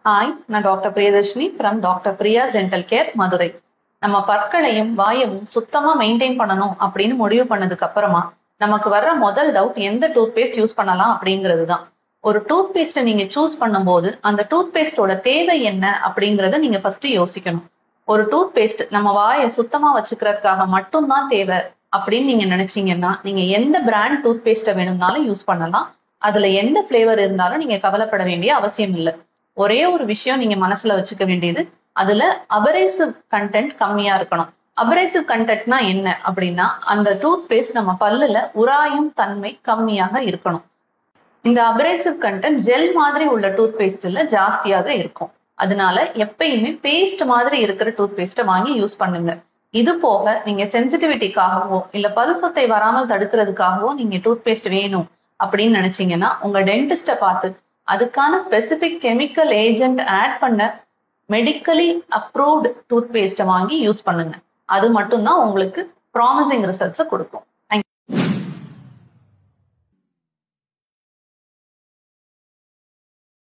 Hi, நான் doctor Priyadharshini from doctor Priya's dental care, Madurai. நம்ம பற்களையும் வாயவும் சுத்தமா மெயின்டைன் பண்ணணும் அப்படின்னு முடிவு பண்ணதுக்கு அப்புறமா நமக்கு வர்ற முதல் டவுட் எந்த டூத் பேஸ்ட் யூஸ் பண்ணலாம் அப்படிங்கிறது தான். ஒரு டூத் பேஸ்ட்டை நீங்க சூஸ் பண்ணும்போது அந்த டூத் பேஸ்டோட தேவை என்ன அப்படிங்கறத நீங்க ஃபர்ஸ்ட் யோசிக்கணும். ஒரு டூத் பேஸ்ட் நம்ம வாயை சுத்தமா வச்சுக்கிறதுக்காக மட்டும்தான் தேவை அப்படின்னு நீங்க நினைச்சீங்கன்னா நீங்க எந்த பிராண்ட் டூத் பேஸ்ட்டை வேணும்னாலும் யூஸ் பண்ணலாம். அதுல எந்த பிளேவர் இருந்தாலும் நீங்க கவலைப்பட வேண்டிய அவசியம் இல்லை. ஒரே ஒரு விஷயம் நீங்க மனசுல வச்சுக்க வேண்டியது, அதுல அபரேசிவ் கண்டென்ட் கம்மியா இருக்கணும். அபரேசிவ் கண்டென்ட்னா என்ன அப்படின்னா, அந்த டூத் பேஸ்ட் நம்ம பல்லுல உராயும் தன்மை கம்மியாக இருக்கணும். இந்த அபரேசிவ் கண்டென்ட் ஜெல் மாதிரி உள்ள டூத் பேஸ்ட்ல ஜாஸ்தியாக இருக்கும். அதனால எப்பயுமே பேஸ்ட் மாதிரி இருக்கிற டூத் பேஸ்ட்டை வாங்கி யூஸ் பண்ணுங்க. இது போக நீங்க சென்சிட்டிவிட்டிக்காகவோ இல்ல பல் சொத்தை வராமல் தடுக்கிறதுக்காகவோ நீங்க டூத் பேஸ்ட் வேணும் அப்படின்னு நினைச்சீங்கன்னா உங்க டென்டிஸ்ட பார்த்து அதுக்கான ஸ்பெசிபிக் கெமிக்கல் ஏஜென்ட் ஆட் பண்ண மெடிக்கலி அப்ரூவ்டு டூத் பேஸ்ட்டை வாங்கி யூஸ் பண்ணுங்க. அது மட்டும்தான் உங்களுக்கு ப்ராமிசிங் ரிசல்ட்ஸை கொடுக்கும்.